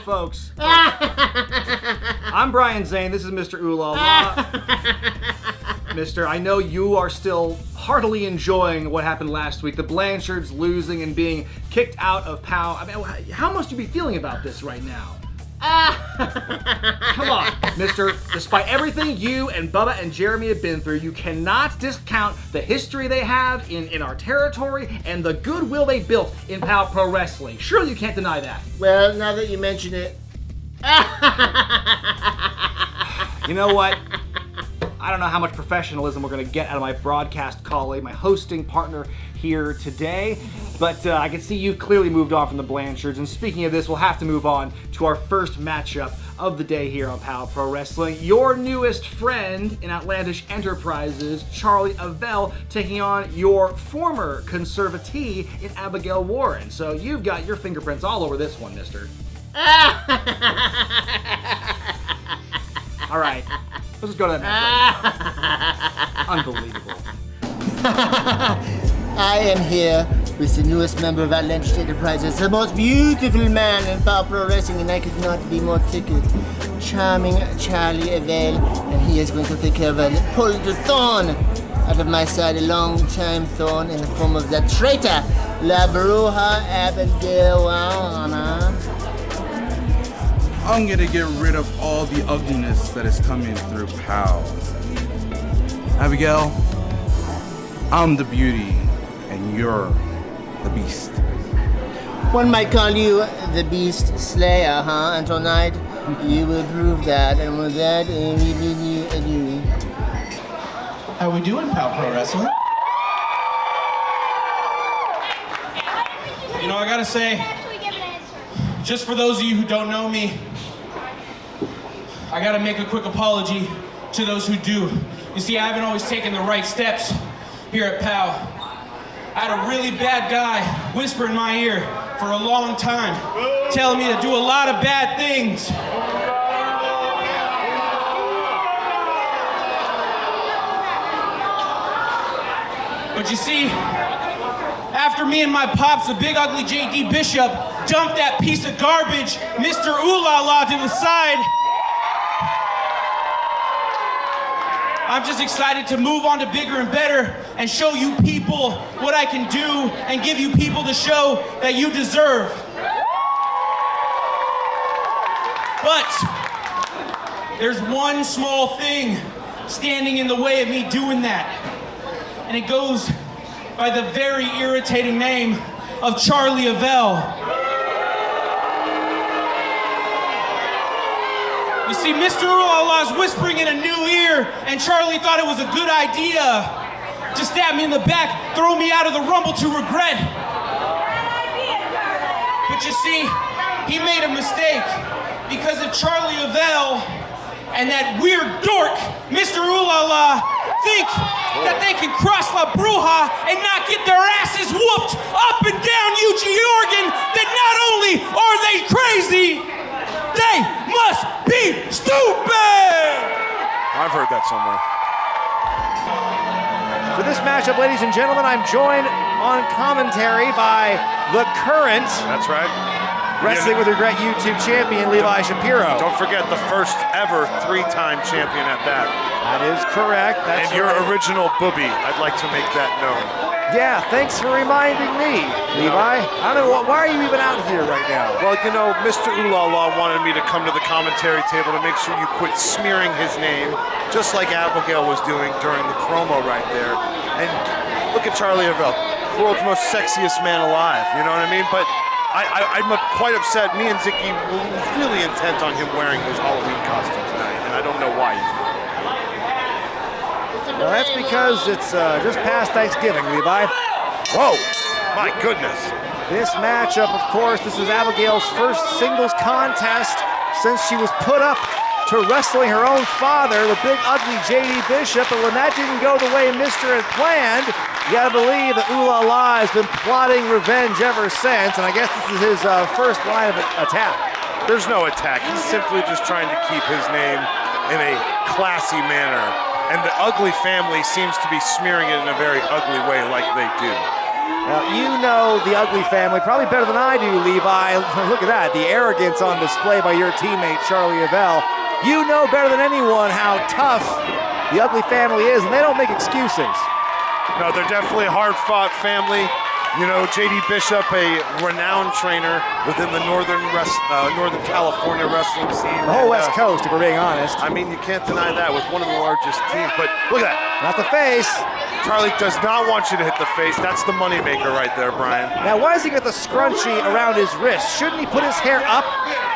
Folks, I'm Brian Zane. This is Mr. Ooh La La. Mister, I know you are still heartily enjoying what happened last week. The Blanchards losing and being kicked out of POW. I mean, how must you be feeling about this right now? Come on, mister. Despite everything you and Bubba and Jeremy have been through, you cannot discount the history they have in our territory and the goodwill they built in POW Pro Wrestling. Surely you can't deny that. Well, now that you mention it. You know what? I don't know how much professionalism we're going to get out of my broadcast colleague, my hosting partner here today, but I can see you've clearly moved on from the Blanchards, and speaking of this, we'll have to move on to our first matchup of the day here on POW Pro Wrestling. Your newest friend in Outlandish Enterprises, Charly Avell, taking on your former conservatee in Abigail Warren. So you've got your fingerprints all over this one, mister. All right. Let's just go to that match. Unbelievable. I am here with the newest member of Outlandish Enterprises, the most beautiful man in POW Pro Wrestling, and I could not be more tickled. Charming Charly Avell, and he is going to take care of and pull the thorn out of my side, a long-time thorn in the form of that traitor, La Bruja, Abigail Warren. I'm gonna get rid of all the ugliness that is coming through POW. Abigail, I'm the beauty, and you're the beast. One might call you the Beast Slayer, huh? And tonight, you will prove that, and with that, we bid you adieu. How we doing, POW Pro Wrestling? You know, I gotta say, just for those of you who don't know me, I gotta make a quick apology to those who do. You see, I haven't always taken the right steps here at POW. I had a really bad guy whisper in my ear for a long time, telling me to do a lot of bad things. But you see, after me and my pops, the big ugly J.D. Bishop, dumped that piece of garbage, Mr. Ooh La La, to the side, I'm just excited to move on to bigger and better and show you people what I can do and give you people the show that you deserve. But there's one small thing standing in the way of me doing that. And it goes by the very irritating name of Charly Avell. You see, Mr. Ooh La La's whispering in a new ear, and Charly thought it was a good idea to stab me in the back, throw me out of the Rumble to regret. But you see, he made a mistake, because if Charly Avell and that weird dork, Mr. Ooh La La, think that they can cross La Bruja and not get their asses whooped up and down Eugene, Oregon, then not only are they crazy, they must be stupid! I've heard that somewhere. For this matchup, ladies and gentlemen, I'm joined on commentary by the current That's right. Wrestling with Regret YouTube champion, Levi Shapiro. Don't forget the first ever 3-time champion at that. That is correct. That's and your right. original booby. I'd like to make that known. Yeah, thanks for reminding me, Levi. I don't know, why are you even out here right now? Well, you know, Mr. Ooh La La wanted me to come to the commentary table to make sure you quit smearing his name, just like Abigail was doing during the promo right there. And look at Charly Avell, world's most sexiest man alive, you know what I mean? But I'm quite upset. Me and Zicky were really intent on him wearing his Halloween costume tonight, and I don't know why he's doing it. Well, that's because it's just past Thanksgiving, Levi. Whoa, my goodness. This matchup, of course, this is Abigail's first singles contest since she was put up to wrestling her own father, the big ugly J.D. Bishop, and when that didn't go the way Mister had planned, you gotta believe that Ooh La La has been plotting revenge ever since, and I guess this is his first line of attack. There's no attack. He's simply just trying to keep his name in a classy manner. And the ugly family seems to be smearing it in a very ugly way like they do. Well, you know the Ugly family probably better than I do, Levi. Look at that, the arrogance on display by your teammate, Charly Avell. You know better than anyone how tough the Ugly family is, and they don't make excuses. No, they're definitely a hard-fought family. You know, J.D. Bishop, a renowned trainer within the Northern California wrestling scene. The whole West Coast, if we're being honest. I mean, you can't deny that with one of the largest teams. But look at that. Not the face. Charlie does not want you to hit the face. That's the moneymaker right there, Brian. Now, why does he get the scrunchie around his wrist? Shouldn't he put his hair up?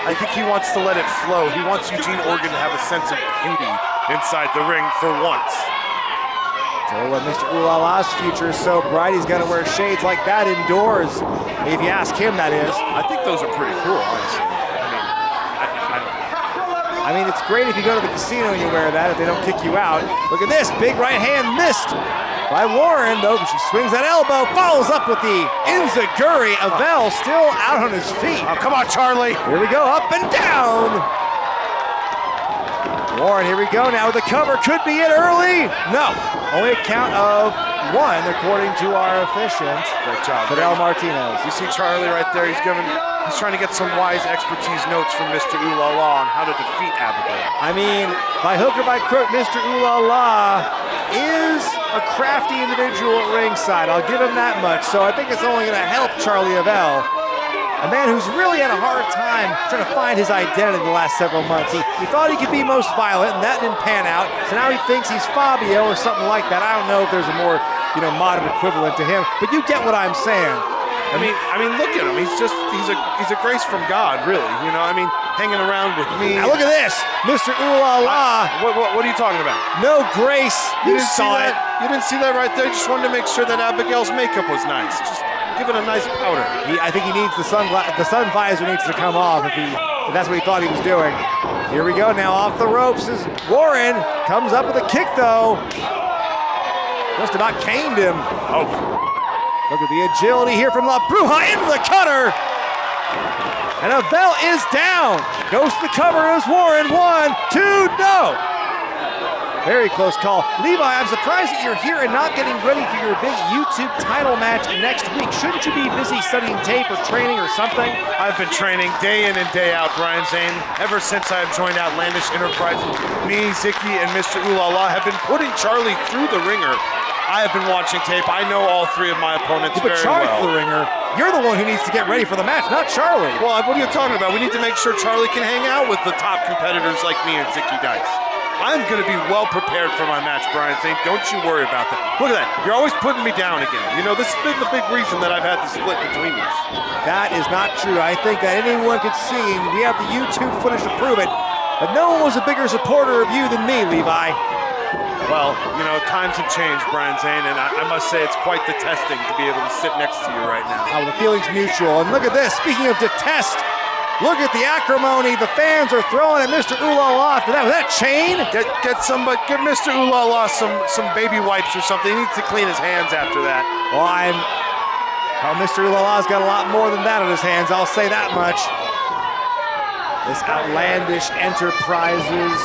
I think he wants to let it flow. He wants Eugene Oregon to have a sense of beauty inside the ring for once. Tell you what, Mr. Ooh La La's future is so bright, he's got to wear shades like that indoors. If you ask him, that is. I think those are pretty cool, honestly. I mean, it's great if you go to the casino and you wear that, if they don't kick you out. Look at this, big right hand missed by Warren, though. She swings that elbow, follows up with the Enziguri. Avell still out on his feet. Oh, come on, Charlie. Here we go, up and down. Warren, here we go now. The cover could be it early. No, only a count of one, according to our officiant, Great job, Fidel Martinez. You see Charlie right there. He's trying to get some wise expertise notes from Mr. Ooh La La on how to defeat Abigail. I mean, by hook or by crook, Mr. Ooh La La is a crafty individual at ringside. I'll give him that much. So I think it's only going to help Charly Avell, a man who's really had a hard time trying to find his identity the last several months. He thought he could be most violent, and that didn't pan out. So now he thinks he's Fabio or something like that. I don't know if there's a more, modern equivalent to him, but you get what I'm saying. I mean, look at him. He's a grace from God, really. Hanging around with me. Now look at this, Mr. Ooh La La. What are you talking about? No grace. You saw it. You didn't see that right there. Just wanted to make sure that Abigail's makeup was nice. Just give it a nice powder. I think he needs the sun visor needs to come off if that's what he thought he was doing. Here we go now, off the ropes is Warren. Comes up with a kick though. Just about caned him. Oh. Look at the agility here from La Bruja into the cutter. And Avell is down. Goes to the cover as Warren. 1, 2, no. Very close call. Levi, I'm surprised that you're here and not getting ready for your big YouTube title match next week. Shouldn't you be busy studying tape or training or something? I've been training day in and day out, Brian Zane. Ever since I've joined Outlandish Enterprises, me, Zicky, and Mr. Ooh La La have been putting Charlie through the ringer. I have been watching tape. I know all three of my opponents very Charlie well. The ringer. You're the one who needs to get ready for the match, not Charlie. Well, what are you talking about? We need to make sure Charlie can hang out with the top competitors like me and Zicky Dice. I'm going to be well prepared for my match, Brian Zane. Don't you worry about that. Look at that. You're always putting me down again. This has been the big reason that I've had the split between us. That is not true. I think that anyone could see, and we have the YouTube footage to prove it, but no one was a bigger supporter of you than me, Levi. Well, times have changed, Brian Zane, and I must say it's quite the testing to be able to sit next to you right now. Oh, the feeling's mutual. And look at this. Speaking of detest, look at the acrimony the fans are throwing at Mr. Ooh La La for that. Was that chain? Get Mr. Ooh La La some baby wipes or something. He needs to clean his hands after that. Well, Mr. Ooh La La's got a lot more than that on his hands. I'll say that much. This Outlandish Enterprises.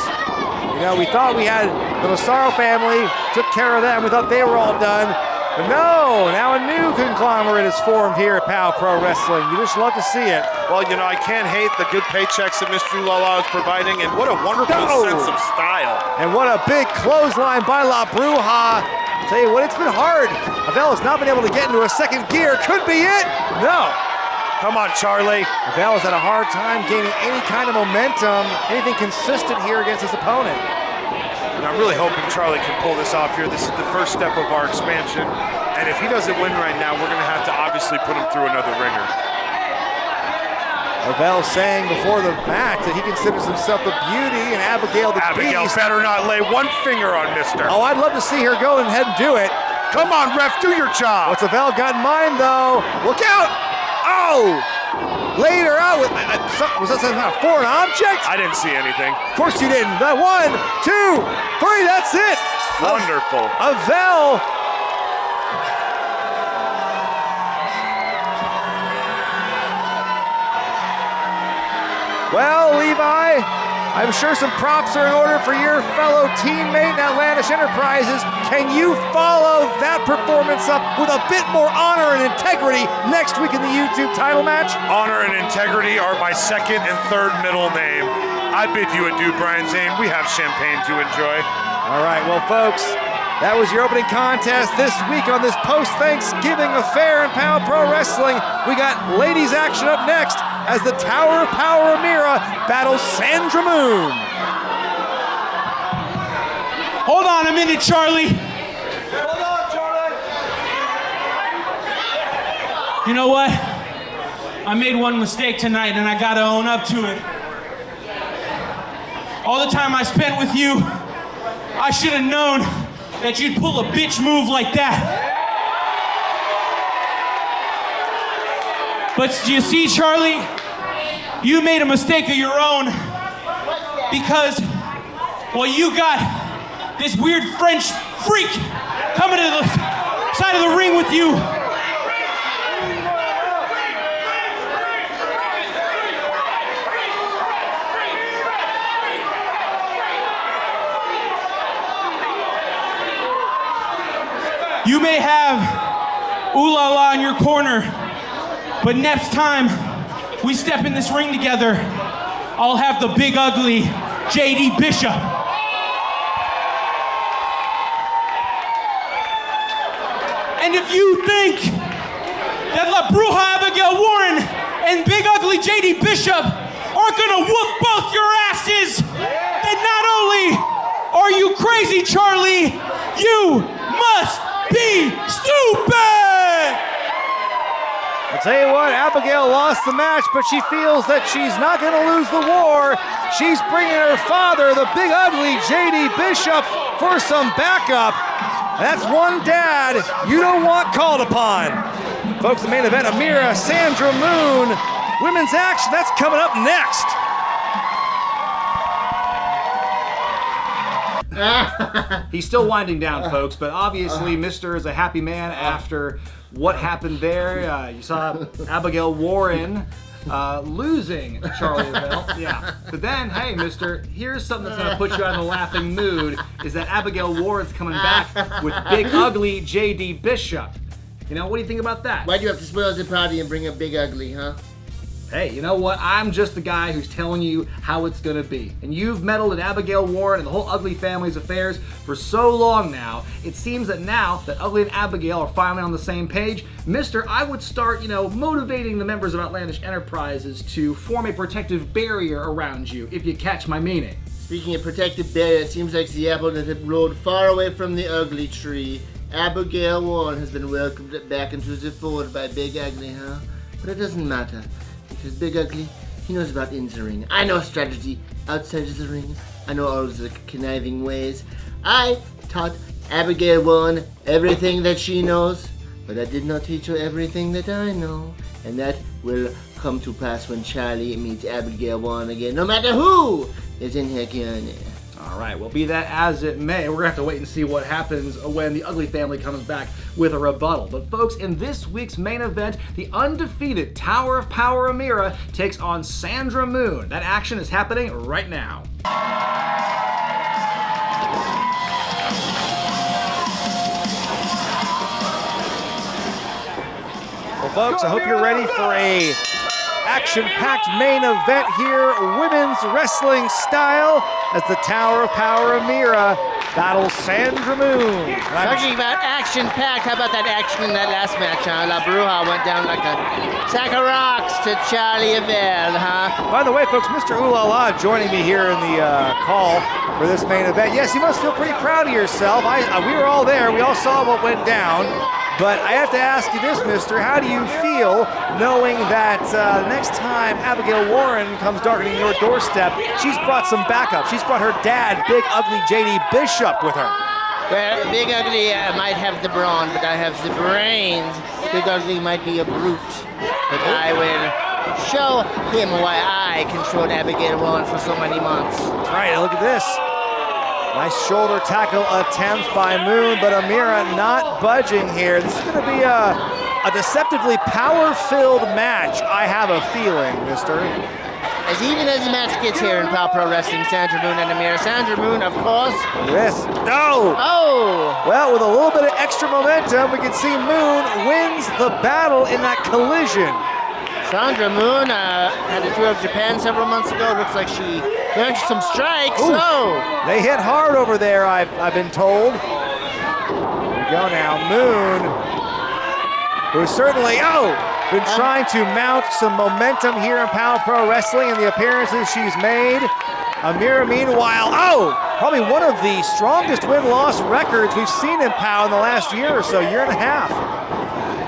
We thought we had the Massaro family, took care of them. We thought they were all done. But no, now a new conglomerate is formed here at POW Pro Wrestling. You just love to see it. Well, I can't hate the good paychecks that Mr. Ooh La La is providing, and what a wonderful sense of style. And what a big clothesline by La Bruja. Tell you what, it's been hard. Avell has not been able to get into a second gear. Could be it. No. Come on, Charlie. Avell has had a hard time gaining any kind of momentum, anything consistent here against his opponent. And I'm really hoping Charlie can pull this off here. This is the first step of our expansion. And if he doesn't win right now, we're going to have to obviously put him through another ringer. Avell saying before the match that he considers himself the beauty and Abigail the Abigail beast. better not lay one finger on Mister. Oh, I'd love to see her go ahead and do it. Come on, ref, do your job. What's Avell got in mind, though? Look out! Oh! Laid her out with, was that some kind of foreign object? I didn't see anything. Of course you didn't. 1, 2, 3, that's it. Wonderful. Avell. Well, Levi, I'm sure some props are in order for your fellow teammate in Outlandish Enterprises. Can you follow that performance up with a bit more honor and integrity next week in the YouTube title match? Honor and integrity are my second and third middle name. I bid you adieu, Brian Zane. We have champagne to enjoy. All right, well, folks, that was your opening contest this week on this post-Thanksgiving affair in POW Pro Wrestling. We got ladies action up next as the Tower of Power Amira battles Sandra Moone. Hold on a minute, Charlie. Hold on, Charlie. You know what? I made one mistake tonight and I gotta own up to it. All the time I spent with you, I should have known that you'd pull a bitch move like that. But you see, Charlie, you made a mistake of your own because, well, you got this weird French freak coming to the side of the ring with you. You may have Ooh La La in your corner, but next time we step in this ring together, I'll have the big ugly JD Bishop. And if you think that La Bruja Abigail Warren and big ugly JD Bishop aren't gonna whoop both your asses, then not only are you crazy, Charlie, you must be stupid! I'll tell you what, Abigail lost the match, but she feels that she's not going to lose the war. She's bringing her father, the big ugly JD Bishop, for some backup. That's one dad you don't want called upon. Folks, the main event, Amira, Sandra Moone, women's action, that's coming up next. He's still winding down, folks, but obviously Mr. is a happy man after what happened there. You saw Abigail Warren losing Charly Avell. Yeah. But then, hey, Mr., here's something that's going to put you out of the laughing mood, is that Abigail Warren's coming back with big ugly JD Bishop. You know, what do you think about that? Why do you have to spoil the party and bring a big ugly, huh? Hey, you know what? I'm just the guy who's telling you how it's gonna be. And you've meddled in Abigail Warren and the whole Ugly family's affairs for so long now. It seems that now that Ugly and Abigail are finally on the same page, Mister, I would start, motivating the members of Outlandish Enterprises to form a protective barrier around you, if you catch my meaning. Speaking of protective barrier, it seems like the apple that had rolled far away from the ugly tree. Abigail Warren has been welcomed back into the fold by Big Ugly, huh? But it doesn't matter. Because Big Ugly, he knows about in the ring. I know strategy outside of the ring. I know all of the conniving ways. I taught Abigail Warren everything that she knows, but I did not teach her everything that I know. And that will come to pass when Charlie meets Abigail Warren again, no matter who is in her corner. All right, well, be that as it may, we're going to have to wait and see what happens when the Ugly family comes back with a rebuttal. But folks, in this week's main event, the undefeated Tower of Power Amira takes on Sandra Moone. That action is happening right now. Well, folks, I hope you're ready for a action-packed main event here, women's wrestling style, as the Tower of Power Amira battles Sandra Moone. Talking about action-packed, how about that action in that last match, huh? La Bruja went down like a sack of rocks to Charly Avell, huh? By the way, folks, Mr. Ooh La La joining me here in the call for this main event. Yes, you must feel pretty proud of yourself. We were all there. We all saw what went down. But I have to ask you this, mister, how do you feel knowing that next time Abigail Warren comes darkening your doorstep, she's brought some backup. She's brought her dad, Big Ugly JD Bishop, with her. Well, Big Ugly might have the brawn, but I have the brains. Big Ugly might be a brute, but I will show him why I controlled Abigail Warren for so many months. That's right, look at this. Nice shoulder tackle attempt by Moone, but Amira not budging here. This is going to be a deceptively power-filled match, I have a feeling, mister. as even as the match gets here in POW Pro Wrestling, Sandra Moone and Amira. Sandra Moone, of course. Yes. No. Oh! Well, with a little bit of extra momentum, we can see Moone wins the battle in that collision. Sandra Moone had a tour of Japan several months ago. Looks like she learned some strikes. Ooh. Oh! They hit hard over there, I've been told. Here we go now. Moone, who's certainly, been trying to mount some momentum here in POW Pro Wrestling and the appearances she's made. Amira, meanwhile, probably one of the strongest win-loss records we've seen in POW in the last year or so, year and a half.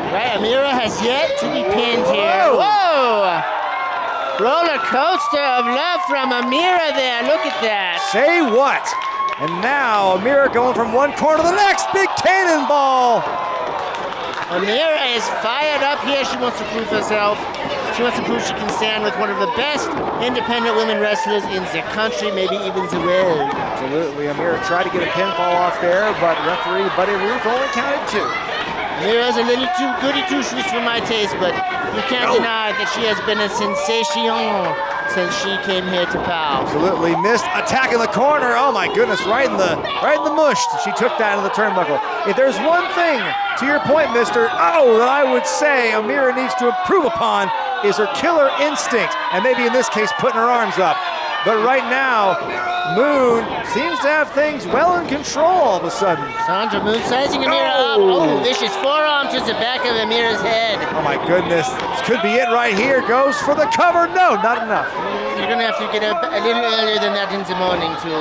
Right, Amira has yet to be pinned here. Whoa! Roller coaster of love from Amira there. Look at that. Say what? And now Amira going from one corner to the next. Big cannonball. Amira is fired up here. She wants to prove herself. She wants to prove she can stand with one of the best independent women wrestlers in the country, maybe even the world. Absolutely. Amira tried to get a pinfall off there, but referee Buddy Ruth only counted 2. Amira's a little too goody two-shoes for my taste, but you can't deny that she has been a sensation since she came here to POW. Absolutely missed attack in the corner. Oh my goodness, right in the mush. She took that into the turnbuckle. If there's one thing, to your point, mister, that I would say Amira needs to improve upon is her killer instinct, and maybe in this case putting her arms up. But right now, Moone seems to have things well in control all of a sudden. Sandra Moone sizing Amira up. Oh, vicious forearm to the back of Amira's head. Oh my goodness, this could be it right here. Goes for the cover. No, not enough. You're gonna have to get up a little earlier than that in the morning to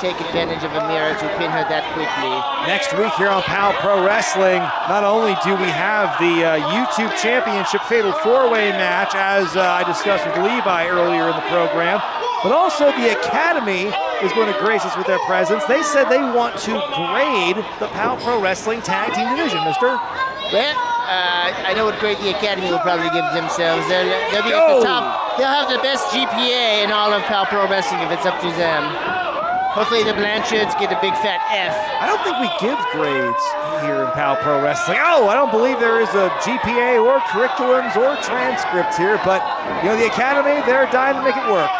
take advantage of Amira to pin her that quickly. Next week here on POW Pro Wrestling, not only do we have the YouTube Championship Fatal 4-Way match, as I discussed with Levi earlier in the program, but also the Academy is going to grace us with their presence. They said they want to grade the POW Pro Wrestling Tag Team Division, mister. Well, I know what grade the Academy will probably give themselves. They'll be at the top. They'll have the best GPA in all of POW Pro Wrestling if it's up to them. Hopefully the Blanchards get a big fat F. I don't think we give grades here in POW Pro Wrestling. I don't believe there is a GPA or curriculums or transcripts here, but the Academy, they're dying to make it work.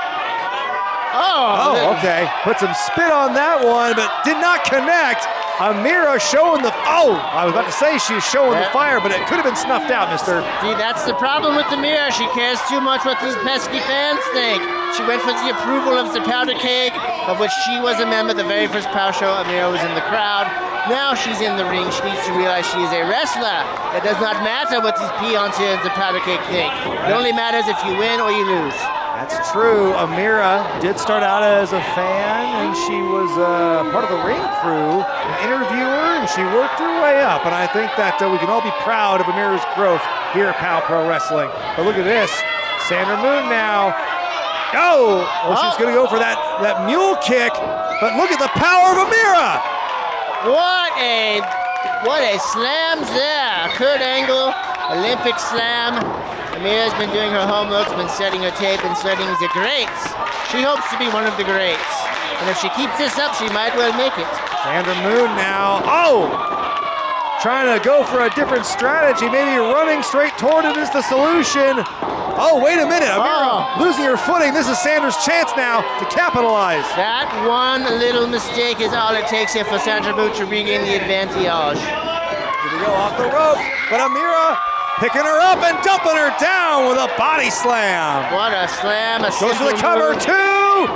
Oh, okay. Put some spin on that one, but did not connect. Amira showing the... I was about to say she was showing the fire, but it could have been snuffed out, mister. See, that's the problem with Amira. She cares too much what these pesky fans think. She went for the approval of the Powder Keg, of which she was a member. The very first POW show, Amira was in the crowd. Now she's in the ring. She needs to realize she is a wrestler. It does not matter what these peons here at the Powder Keg think. It only matters if you win or you lose. That's true. Amira did start out as a fan, and she was part of the ring crew, an interviewer, and she worked her way up. And I think that we can all be proud of Amira's growth here at POW Pro Wrestling. But look at this. Sandra Moone now. She's going to go for that mule kick. But look at the power of Amira. What a slam there. Kurt Angle, Olympic slam. Amira's been doing her homework, been studying her tape and studying the greats. She hopes to be one of the greats. And if she keeps this up, she might well make it. Sandra Moone now. Trying to go for a different strategy. Maybe running straight toward it is the solution. Wait a minute. Amira losing her footing. This is Sandra's chance now to capitalize. That one little mistake is all it takes here for Sandra Moone to regain the advantage. Here we go off the rope. But Amira picking her up and dumping her down with a body slam. What a slam. Goes for the cover, too.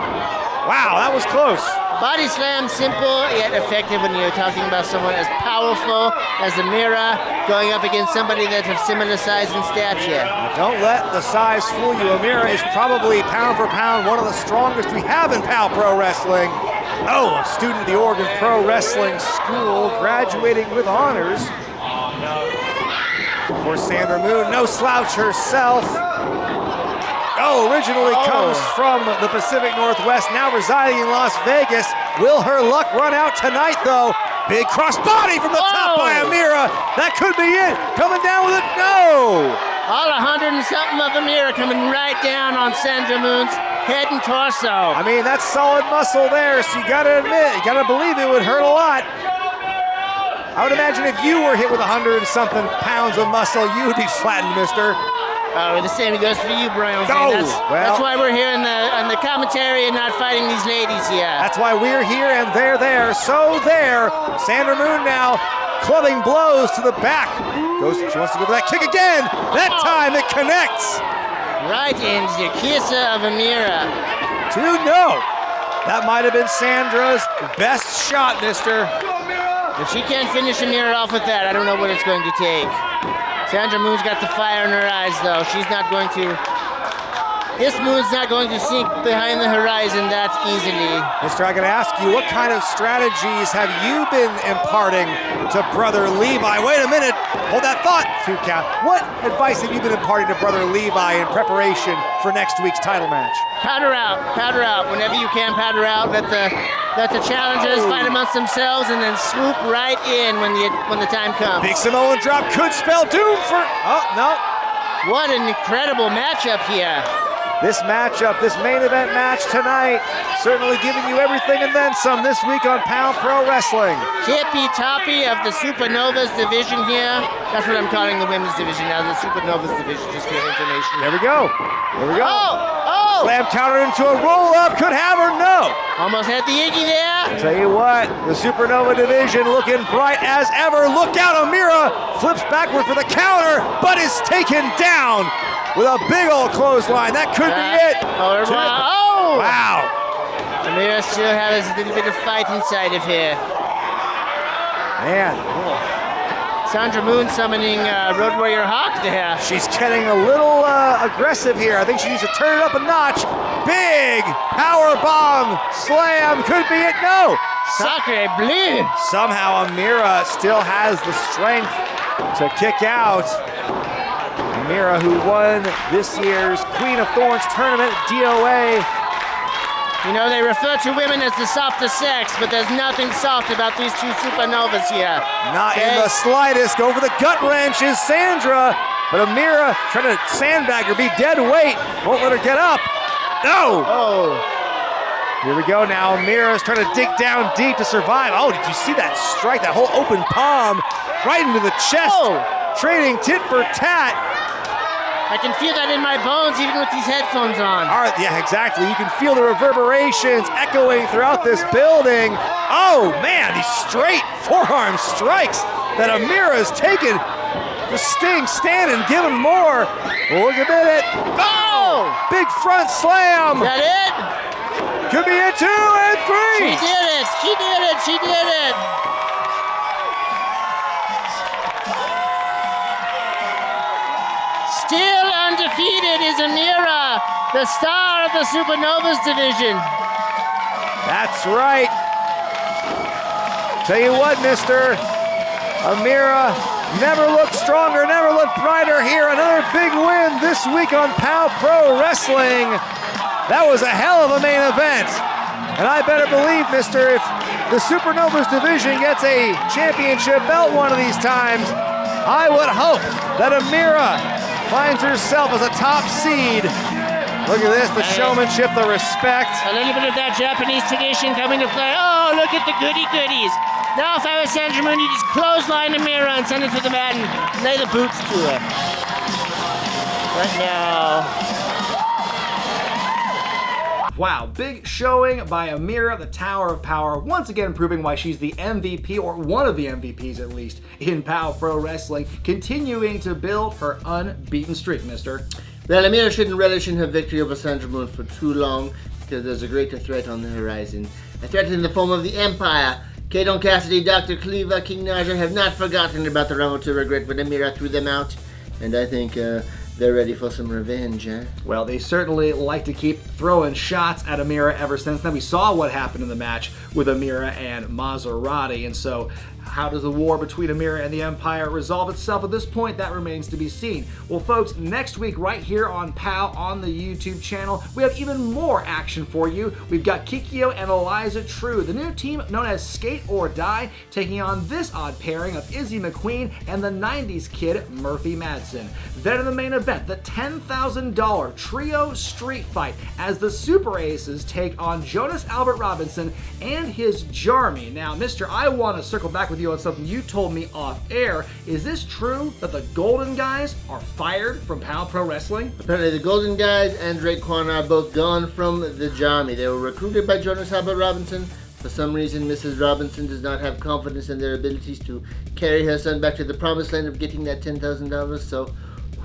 Wow, that was close. Body slam, simple yet effective when you're talking about someone as powerful as Amira going up against somebody that have similar size and stature. Now don't let the size fool you. Amira is probably pound for pound one of the strongest we have in POW Pro Wrestling. A student of the Oregon Pro Wrestling School, graduating with honors. Of course, Sandra Moone, no slouch herself. Originally comes from the Pacific Northwest, now residing in Las Vegas. Will her luck run out tonight, though? Big crossbody from the top by Amira. That could be it. Coming down with it. No! All 100 and something of Amira coming right down on Sandra Moone's head and torso. I mean, that's solid muscle there, so you gotta admit, you gotta believe it would hurt a lot. I would imagine if you were hit with 100 and something pounds of muscle, you would be flattened, mister. Oh, the same goes for you, Brian. Oh, That's why we're here in the commentary and not fighting these ladies here. That's why we're here and they're there. So there, Sandra Moone now clubbing blows to the back. She wants to go for that kick again. That time it connects. Right in the kiss of Amira. 2-0. That might have been Sandra's best shot, mister. If she can't finish Amira off with that, I don't know what it's going to take. Sandra Moone's got the fire in her eyes, though. This Moone's not going to sink behind the horizon that easily. Mister, I gotta ask you, what kind of strategies have you been imparting to Brother Levi? Wait a minute, hold that thought, 2 count. What advice have you been imparting to Brother Levi in preparation for next week's title match? Powder out. Whenever you can, powder out. Let the challengers fight amongst themselves and then swoop right in when the time comes. Big Samoan drop could spell doom for, oh, no. What an incredible matchup here. This matchup, this main event match tonight, certainly giving you everything and then some this week on POW Pro Wrestling. Tippy-toppy of the Supernovas division here. That's what I'm calling the women's division now, the Supernovas division, just for your information. There we go. Oh! Slam counter into a roll-up, could have or no. Almost had the Iggy there. Tell you what, the Supernova division looking bright as ever. Look out, Amira flips backward for the counter, but is taken down with a big old clothesline. That could be it. Oh! Wow. Amira still has a little bit of fight inside of her. Man. Sandra Moone summoning Road Warrior Hawk there. She's getting a little aggressive here. I think she needs to turn it up a notch. Big power bomb slam. Could be it. No. Sacre bleu. Somehow Amira still has the strength to kick out. Amira, who won this year's Queen of Thorns tournament at DOA. You know, they refer to women as the softest sex, but there's nothing soft about these two Supernovas here. Not in the slightest. Go for the gut wrenches, Sandra. But Amira trying to sandbag her, be dead weight. Won't let her get up. No! Oh. Here we go now. Amira's trying to dig down deep to survive. Oh, did you see that strike? That whole open palm right into the chest. Oh. Trading tit for tat. I can feel that in my bones even with these headphones on. All right, yeah, exactly. You can feel the reverberations echoing throughout this building. Oh, man, these straight forearm strikes that Amira's taken. The Sting standing, giving more. Look at it. Oh! Big front slam. Is that it? Could be a 2 and 3. She did it. She did it. She did it. Still undefeated is Amira, the star of the Supernovas division. That's right. Tell you what, mister, Amira never looked stronger, never looked brighter here. Another big win this week on POW Pro Wrestling. That was a hell of a main event. And I better believe, mister, if the Supernovas division gets a championship belt one of these times, I would hope that Amira finds herself as a top seed. Look at this, the showmanship, the respect. A little bit of that Japanese tradition coming to play. Oh, look at the goodies. Now if I was Sandra Moone, you just clothesline Amira and send it to the mat and lay the boots to her. Right now. Wow, big showing by Amira, the Tower of Power, once again proving why she's the MVP, or one of the MVPs at least, in POW Pro Wrestling, continuing to build her unbeaten streak, mister. Well, Amira shouldn't relish in her victory over Sandra Moone for too long, because there's a greater threat on the horizon. A threat in the form of the Empire. Kato Cassidy, Dr. Cleaver, King Naja have not forgotten about the Rumble to Regret when Amira threw them out, and I think they're ready for some revenge, eh? Well, they certainly like to keep throwing shots at Amira ever since then. We saw what happened in the match with Amira and Maserati, and so how does the war between Amira and the Empire resolve itself at this point? That remains to be seen. Well, folks, next week right here on POW on the YouTube channel, we have even more action for you. We've got Kikyo and Eliza True, the new team known as Skate or Die, taking on this odd pairing of Izzy McQueen and the 90s kid Murphy Madsen. Then in the main event, the $10,000 trio street fight as the Super Aces take on Jonas Albert Robinson and his Jarmy. Now, mister, I want to circle back with with you on something you told me off air. Is this true that the Golden Guys are fired from POW Pro Wrestling? Apparently the Golden Guys and Drake Quan are both gone from the Jami. They were recruited by Jonas Albert Robinson. For some reason, Mrs. Robinson does not have confidence in their abilities to carry her son back to the promised land of getting that $10,000. So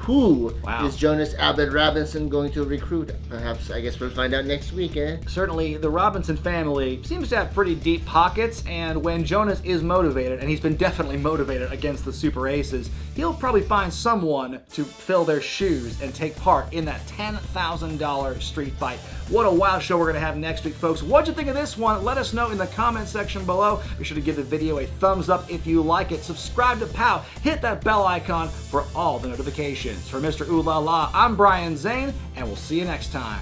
who is Jonas Albert Robinson going to recruit? Perhaps, I guess we'll find out next week, eh? Certainly, the Robinson family seems to have pretty deep pockets, and when Jonas is motivated, and he's been definitely motivated against the Super Aces, he'll probably find someone to fill their shoes and take part in that $10,000 street fight. What a wild show we're going to have next week, folks. What'd you think of this one? Let us know in the comment section below. Be sure to give the video a thumbs up if you like it. Subscribe to POW. Hit that bell icon for all the notifications. For Mr. Ooh La La, I'm Brian Zane, and we'll see you next time.